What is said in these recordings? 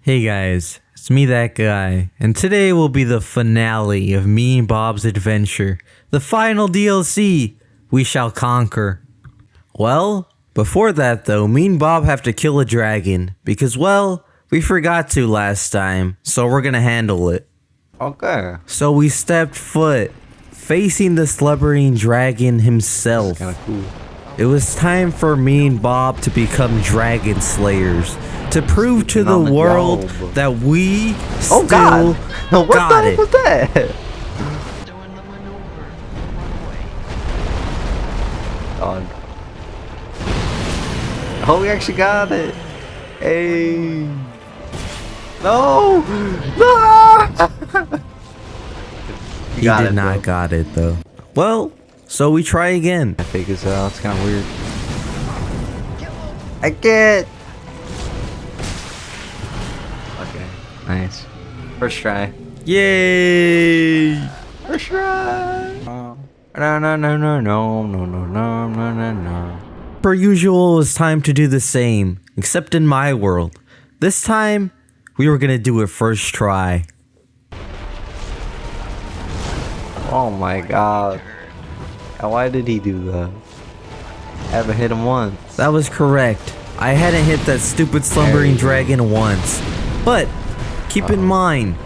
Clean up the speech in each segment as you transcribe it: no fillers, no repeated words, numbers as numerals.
Hey guys, it's me, that guy, and today will be the finale of me and Bob's adventure. The final DLC, We Shall Conquer. Well, before that though, me and Bob have to kill a dragon, because well, we forgot to last time, so we're gonna handle it. Okay. So we stepped foot, facing the slumbering dragon himself. Kind of cool. It was time for me and Bob to become dragon slayers, to prove to the on the world job. that we Oh still God! What got the it. heck was that? Doing the maneuver. Run away. God. Oh, we actually got it. Hey. No. No. He did not got it though. Well, so we try again. I figured this out. It's kind of weird. I can't. Okay. Nice. First try. Yay! First try. No, no, no, no, no, no, no, no, no, no, no. Per usual, it was time to do the same, except in my world. This time, we were gonna do it first try. Oh my God. Why did he do that? I haven't hit him once. That was correct. I hadn't hit that stupid slumbering dragon once. But, keep in mind,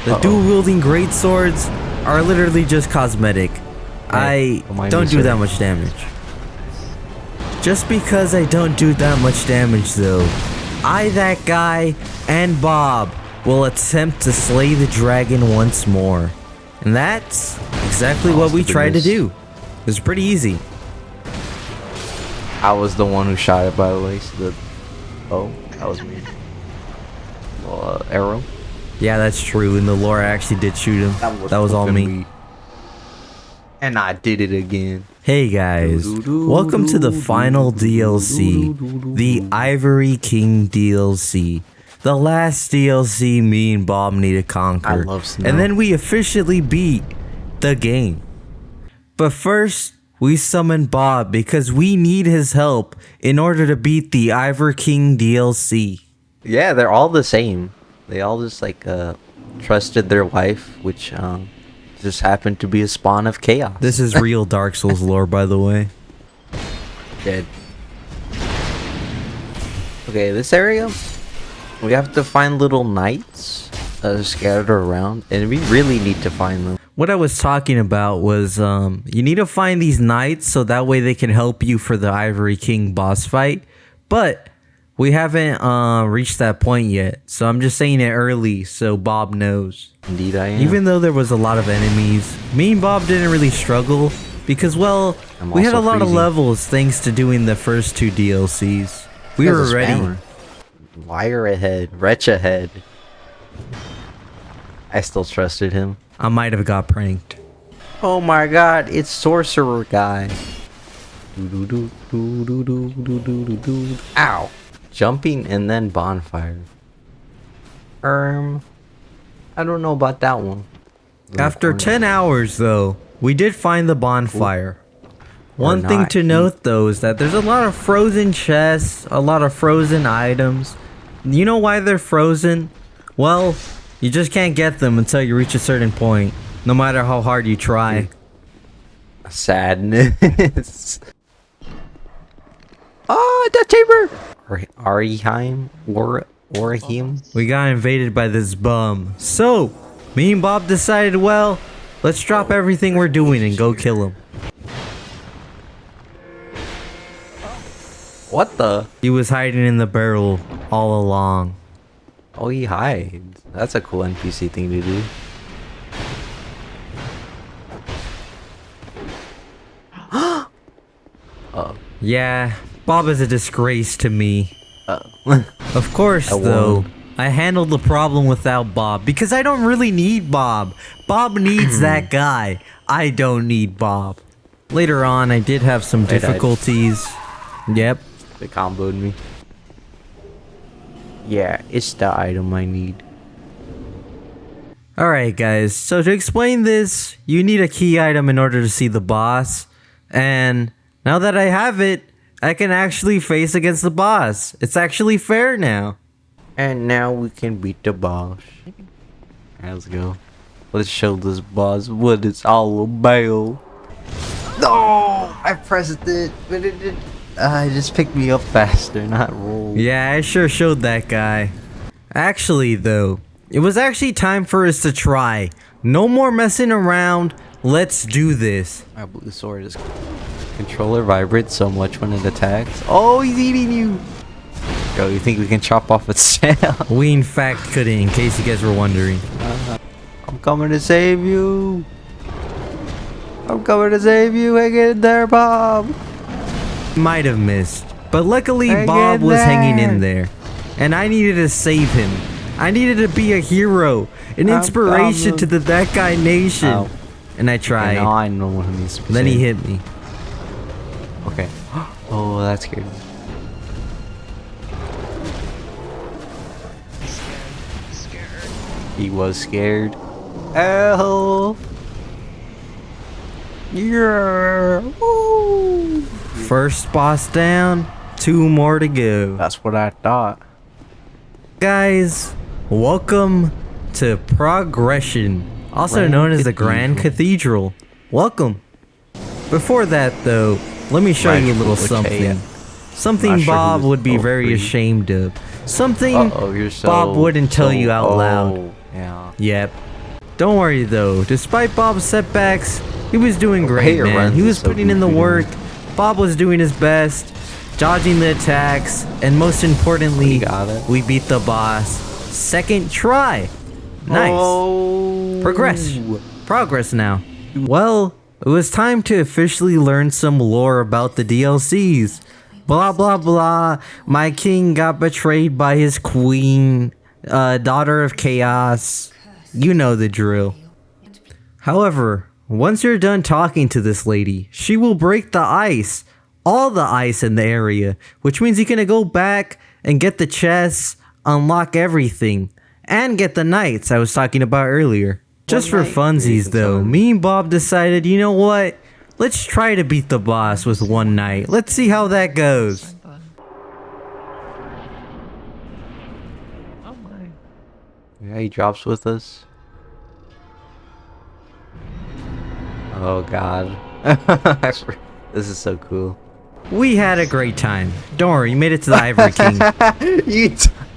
the dual-wielding greatswords are literally just cosmetic. I remind don't me, do sir. that much damage. Just because I don't do that much damage though, I, that guy, and Bob will attempt to slay the dragon once more. And that's exactly what we tried to do. It was pretty easy. I was the one who shot it, by the way. So oh, that was me. Well, arrow. Yeah, that's true. In the lore, I actually did shoot him. That was all me. And I did it again. Hey guys, welcome to the final DLC, the Ivory King DLC. The last DLC me and Bob need to conquer. I love snow. And then we officially beat the game. But first, we summon Bob because we need his help in order to beat the Ivory King DLC. Yeah, they're all the same. They all just like trusted their wife, which just happened to be a spawn of chaos. This is real Dark Souls lore, by the way. Dead. Okay, this area, we have to find little knights scattered around, and we really need to find them. What I was talking about was you need to find these knights so that way they can help you for the Ivory King boss fight. But we haven't reached that point yet, so I'm just saying it early so Bob knows. Indeed, I am. Even though there was a lot of enemies, me and Bob didn't really struggle because, well, I'm we had a also lot of freezing. levels thanks to doing the first two DLCs. We There's were a ready. spammer. Wire ahead, wretch ahead. I still trusted him. I might have got pranked. Oh my God, it's sorcerer guy. Ow! Jumping and then bonfire. I don't know about that one. After 10 hours, though, we did find the bonfire. One thing not. to note, though, is that there's a lot of frozen chests, a lot of frozen items. You know why they're frozen? Well, you just can't get them until you reach a certain point, no matter how hard you try. Sadness. Oh, Death Chamber! Ariheim? Orheim? We got invaded by this bum. So, me and Bob decided, well, let's drop everything we're doing and go kill him. What the? He was hiding in the barrel all along. Oh, he hides. That's a cool NPC thing to do. Yeah, Bob is a disgrace to me. Uh-oh. Of course, I though, won. I handled the problem without Bob because I don't really need Bob. Bob needs that guy. I don't need Bob. Later on, I did have some died. difficulties. Yep. They comboed me. Yeah, it's the item I need. Alright, guys, so to explain this, you need a key item in order to see the boss. And now that I have it, I can actually face against the boss. It's actually fair now. And now we can beat the boss. Alright, let's go. Let's show this boss what it's all about. No! I pressed it, but it did. It just picked me up faster, not roll. Yeah, I sure showed that guy. Actually, though, it was actually time for us to try. No more messing around. Let's do this. My blue sword is. Controller vibrates so much when it attacks. Oh, he's eating you! Yo, you think we can chop off its tail? We in fact couldn't, in case you guys were wondering. I'm coming to save you! I'm coming to save you! Hang in there, Bob! Might have missed, but luckily Hang Bob in was hanging in there. there. And I needed to save him. I needed to be a hero, an I'm inspiration to coming. the That Guy Nation. Ow. And I Okay, tried. now I know what needs to be Then he saved. hit me. Okay. Oh, that scared me. Scared. He was scared. Oh! Yeah! Woo! First boss down, 2 more to go. That's what I thought. Guys, welcome to Progression, also Grand known as the Grand Cathedral. Welcome. Before that, though, let me show you a little something. Something Not sure Bob who's would be very free. ashamed of. Something Uh-oh, you're so... Bob wouldn't tell you out loud. Oh, yeah. Yep. Don't worry though, despite Bob's setbacks, he was doing great, Your man. runs He is was so putting in the goofy, work. Bob was doing his best, dodging the attacks, and most importantly, We got it. we beat the boss. Second try. Nice. Oh. Progress now. Well, it was time to officially learn some lore about the DLCs. Blah blah blah. My king got betrayed by his queen, daughter of chaos. You know the drill. However, once you're done talking to this lady, she will break the ice. All the ice in the area. Which means you're gonna go back and get the chests, unlock everything, and get the knights I was talking about earlier. Just for night, funsies please, though, son. me and Bob decided, you know what? Let's try to beat the boss with one night. Let's see how that goes. Same button. Oh my. Yeah, he drops with us. Oh god. This is so cool. We had a great time. Don't worry, you made it to the Ivory King. You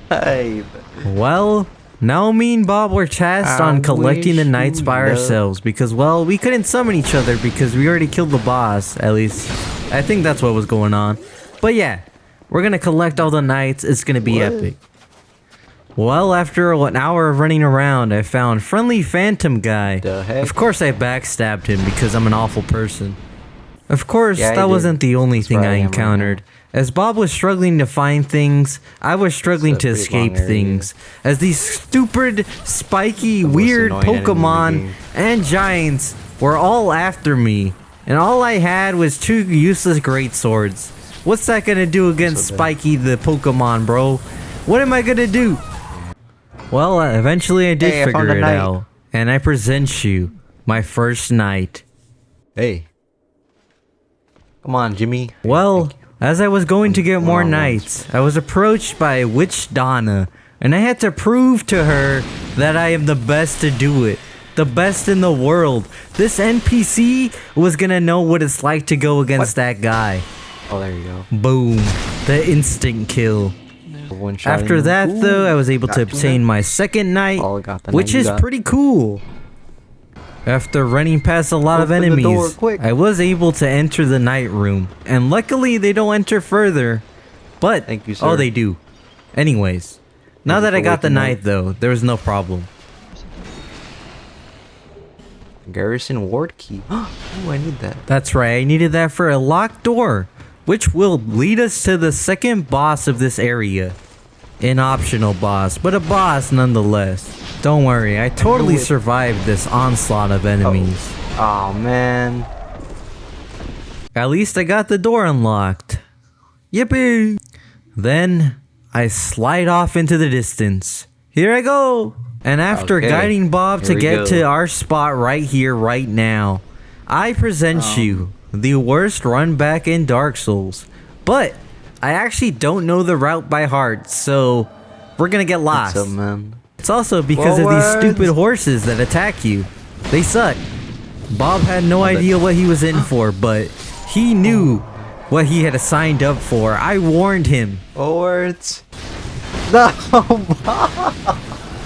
died. Well, now me and Bob were tasked I on collecting the wish knights you by luck. ourselves because, well, we couldn't summon each other because we already killed the boss, at least. I think that's what was going on. But yeah, we're gonna collect all the knights. It's gonna be What? epic. Well, after an hour of running around, I found Friendly Phantom Guy. The heck? Of course, I backstabbed him because I'm an awful person. Of course, Yeah, I that did. wasn't the only That's thing where I I am right encountered. As Bob was struggling to find things, I was struggling It's a to pretty long escape area. things. As these stupid, spiky, most weird annoying enemy in the Pokemon game. and giants were all after me. And all I had was 2 useless great swords. What's that gonna do against So bad. Spiky the Pokemon, bro? What am I gonna do? Well, eventually I did Hey, I found figure a it knight. out. And I present you my first knight. Hey. Come on, Jimmy. Well, as I was going to get more One-on-ones. knights, I was approached by Witch Donna, and I had to prove to her that I am the best to do it. The best in the world. This NPC was gonna know what it's like to go against that guy. Oh, there you go. Boom. The instant kill. One shot. After that, though, I was able to obtain my second knight, Oh, got the which knight you is got. pretty cool. After running past a lot of Open the door, enemies, quick. I was able to enter the night room, and luckily they don't enter further. But Thank you, oh, sir. they do. Anyways, now Thank you that I for got the waking knight, up. though, there was no problem. Garrison Ward Key. Oh, I need that. That's right, I needed that for a locked door, which will lead us to the second boss of this area. An optional boss, but a boss nonetheless. Don't worry, I totally it. survived this onslaught of enemies. Oh man. At least I got the door unlocked. Yippee! Then I slide off into the distance. Here I go! And after Okay, guiding Bob to here we get go. to our spot right here, right now, I present you the worst run back in Dark Souls. But I actually don't know the route by heart, so we're gonna get lost. What's up, man? It's also because of these Forward. stupid horses that attack you. They suck. Bob had no idea what he was in for, but he knew what he had signed up for. I warned him. Forwards. No,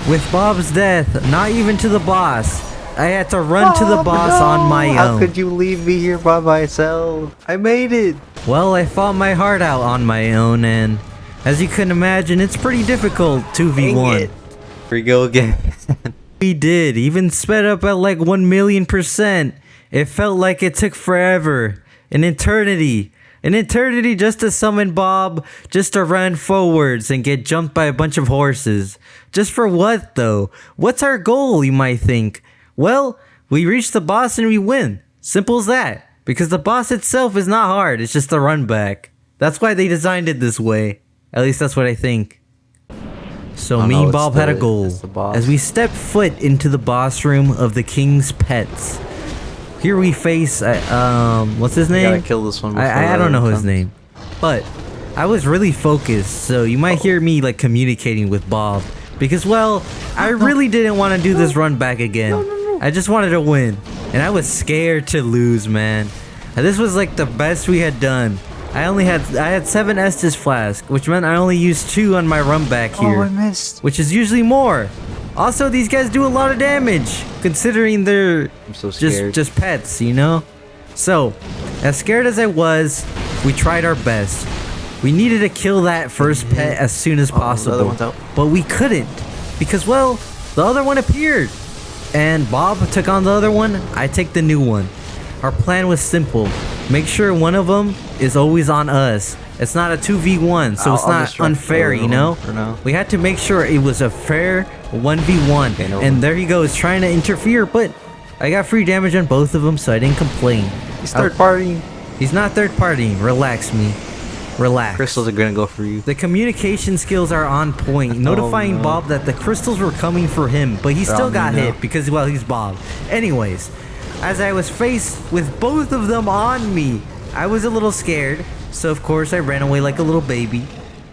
With Bob's death, not even to the boss, I had to run to the boss on my How own. could you leave me here by myself? I made it. Well, I fought my heart out on my own, and as you can imagine, it's pretty difficult 2v1. Here we go again. We did, even sped up at like 1,000,000%. It felt like it took forever, an eternity. An eternity just to summon Bob, just to run forwards and get jumped by a bunch of horses. Just for what though? What's our goal, you might think? Well, we reach the boss and we win. Simple as that. Because the boss itself is not hard, it's just a run back. That's why they designed it this way. At least that's what I think. So Oh, me no, and it's Bob had a the- goal. it's the boss. As we step foot into the boss room of the king's pets. Here we face, what's his I gotta name? kill this one. before I don't the know his comes. name. But I was really focused, so you might hear me like communicating with Bob. Because, well, I really didn't want to do this run back again. I just wanted to win. And I was scared to lose, man. And this was like the best we had done. I had 7 Estus flasks, which meant I only used 2 on my run back here. Oh, I missed. Which is usually more. Also, these guys do a lot of damage, considering they're I'm so scared. just pets, you know? So, as scared as I was, we tried our best. We needed to kill that first pet as soon as the other possible. one's out. But we couldn't. Because, well, the other one appeared. And Bob took on the other one, I take the new one. Our plan was simple. Make sure one of them is always on us. It's not a 2v1, so it's I'll not distract unfair, the you other know? one for now. We had to make sure it was a fair 1v1. Okay, no And one. there he goes, trying to interfere, but I got free damage on both of them, so I didn't complain. He's third party. He's not third party. Relax, me. Relax. Crystals are gonna go for you. The communication skills are on point, notifying no. Bob that the crystals were coming for him, but he still on me got now. hit because, well, he's Bob. Anyways, as I was faced with both of them on me, I was a little scared, so of course I ran away like a little baby,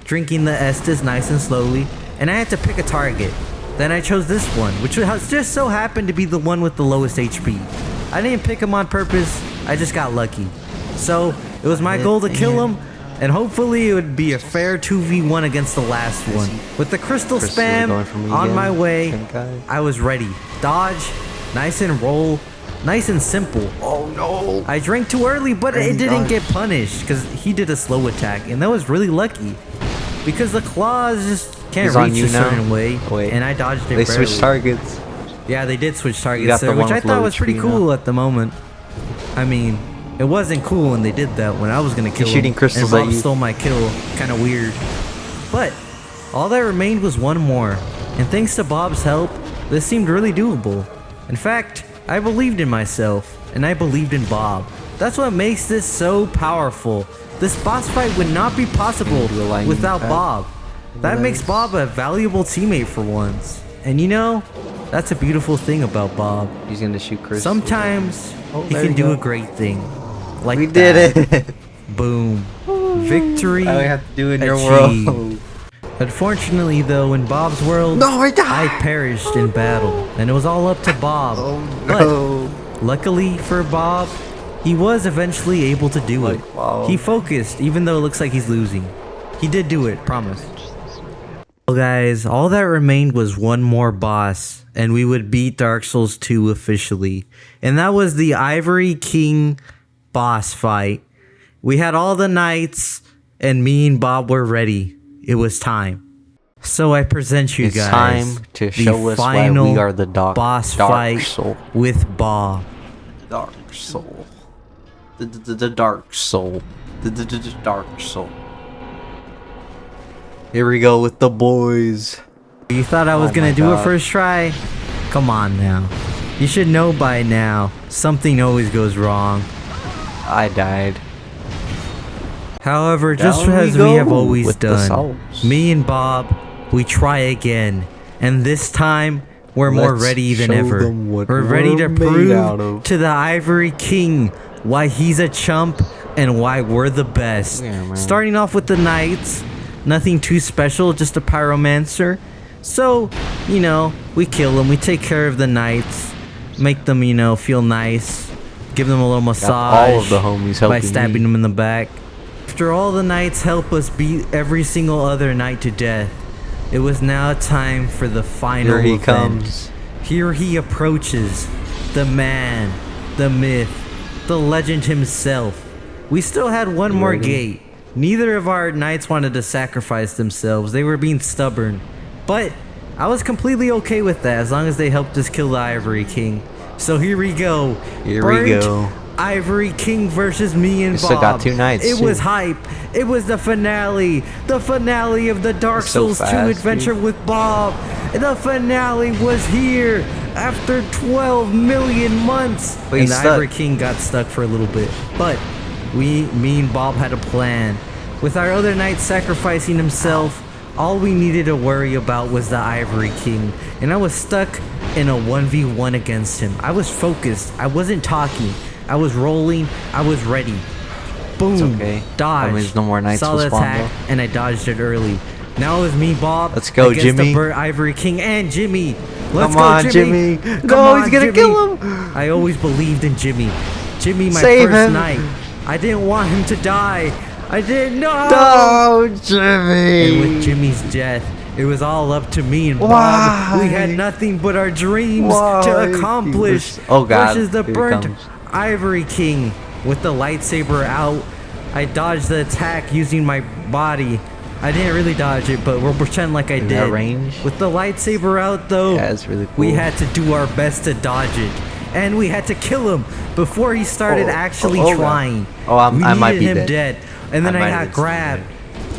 drinking the Estus nice and slowly, and I had to pick a target. Then I chose this one, which just so happened to be the one with the lowest HP. I didn't pick him on purpose, I just got lucky. So, it was my goal to kill him, and hopefully it would be a fair 2v1 against the last one. With the crystal Crystals are spam going for me on again. my way, Same guy. I was ready. Dodge, nice and roll, nice and simple. Oh no! I drank too early, but it Early didn't dodge. get punished because he did a slow attack, and that was really lucky. Because the claws just can't He's on reach you a now? certain way, Wait. and I dodged it They barely. switched targets. Yeah, they did switch got targets the there, one which I with thought low was pretty HP cool at the moment. I mean, it wasn't cool when they did that, when I was gonna kill him. shooting crystals and at Bob you. stole my kill, kinda weird. But, all that remained was one more. And thanks to Bob's help, this seemed really doable. In fact, I believed in myself, and I believed in Bob. That's what makes this so powerful. This boss fight would not be possible The lightning without pack. Bob. That makes Bob a valuable teammate for once. And you know, that's a beautiful thing about Bob. He's gonna shoot crystals. Sometimes Oh, he there can you do go. a great thing. Like We that. did it. Boom. Victory. I only have to do in your achieved. world. Unfortunately, though, in Bob's world, No, I died. I perished in battle, and it was all up to Bob. Oh But no! luckily for Bob, he was eventually able to do it. Like, wow. He focused, even though it looks like he's losing. He did do it, promise. Well, guys, all that remained was one more boss, and we would beat Dark Souls 2 officially. And that was the Ivory King boss fight. We had all the knights, and me and Bob were ready. It was time. So I present you It's guys time to the show us why final we are the boss Dark fight Soul. with Bob. Dark Soul. The Dark Soul. The Dark Soul. Here we go with the boys. You thought I was Oh gonna my do it God. first try? Come on now. You should know by now. Something always goes wrong. I died. However, just Down we as we go have always with the done, souls. me and Bob, we try again. And this time, we're more Let's ready than show ever. them what We're ready to we're made out prove of. to the Ivory King why he's a chump and why we're the best. Yeah, man. Starting off with the Knights. Nothing too special, just a pyromancer. So, you know, we kill them. We take care of the knights, make them, you know, feel nice, give them a little massage. all of the homies helping by stabbing me. them in the back. After all the knights help us beat every single other knight to death, it was now time for the final Here he event. comes. Here he approaches, the man, the myth, the legend himself. We still had one more Ready? gate. Neither of our knights wanted to sacrifice themselves. They were being stubborn. But I was completely okay with that as long as they helped us kill the Ivory King. So here we go. Here we Burnt go. Ivory King versus me and We Bob. still got 2 nights, It too. was hype. It was the finale. The finale of the Dark So Souls 2 fast, adventure dude. with Bob. The finale was here after 12 million months. But and he's the stuck. Ivory King got stuck for a little bit. But me and Bob had a plan. With our other knight sacrificing himself, all we needed to worry about was the Ivory King. And I was stuck in a 1v1 against him. I was focused. I wasn't talking. I was rolling. I was ready. Boom. okay. Dodge. That means no more knights Saw will the spawn, attack, and I dodged it early. Now it was me, Bob. Let's go, against Jimmy. the Burnt Ivory King and Jimmy. Let's Come go, on, Jimmy. Jimmy. Come No, on, he's gonna Jimmy. kill him. I always believed in Jimmy. Jimmy, my Save first him. knight. I didn't want him to die. I didn't know. No, And with Jimmy. Jimmy's death, it was all up to me and Bob. Why? We had nothing but our dreams Why? to accomplish. He was- oh, God. Versus the Here he Burnt comes. Ivory King with the lightsaber out. I dodged the attack using my body. I didn't really dodge it, but we'll pretend like I In did. that range? With the lightsaber out, though, Yeah, it's really we cool. had to do our best to dodge it. And we had to kill him before he started Oh, actually God. trying. Oh, we I might needed be him dead. dead. And then I I, might got have been grabbed.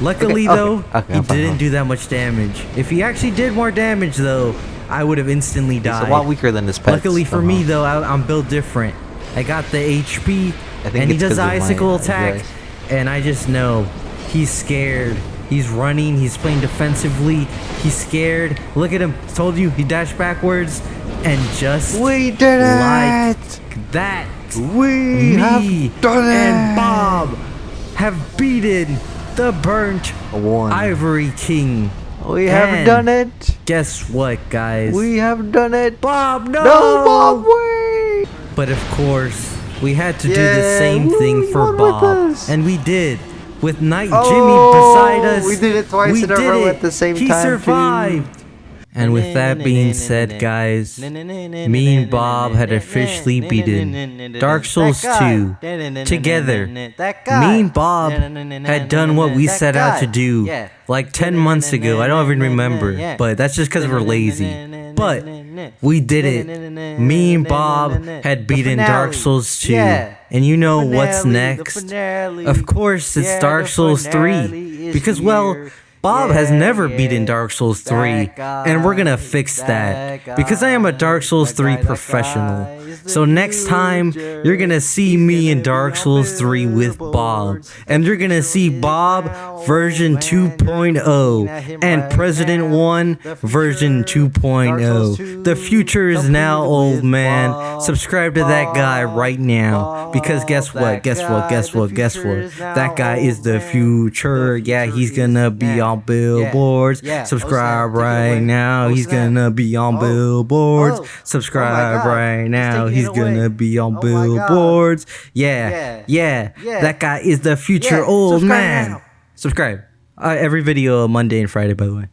Luckily, Okay, though, okay, he I'm fine, didn't I'm do that much damage. If he actually did more damage, though, I would have instantly He's died. a lot weaker than his pets. Luckily for me, though, I'm built different. I got the HP, I think and he it's does 'cause the of my icicle attack, advice. and I just know he's scared. He's running. He's playing defensively. He's scared. Look at him. Told you he dashed backwards, and just We did like it. that, We me have done it. and Bob have beaten the Burnt One. Ivory King. We have And done it. Guess what, guys? We have done it. Bob, no! No, Bob, wait. But of course, we had to do the Yeah, same thing woo, for you won with Bob. us. And we did. With Knight Oh, Jimmy beside us. we did it twice we in a did row it. at the same he time, too. survived. And with that being said, guys, me and Bob had officially beaten Dark Souls 2 together. Me and Bob had done what we set out to do like 10 months ago. I don't even remember, but that's just because we're lazy. But we did it. Me and Bob had beaten Dark Souls 2. And you know what's next? Of course, it's Dark Souls 3. Because, well, Bob has never beaten Dark Souls 3, and we're gonna fix that, because I am a Dark Souls 3 professional. So next time, you're gonna see me in Dark Souls 3 with Bob, and you're gonna see Bob version 2.0, and President 1 version 2.0. The future is now, old man. Subscribe to that guy right now, because guess what? That guy is the future. Yeah, he's gonna be on billboards. Subscribe right now. He's gonna be on billboards. Subscribe right now. He's gonna be on billboards. Yeah. That guy is the future, old man. Subscribe. Every video Monday and Friday, by the way.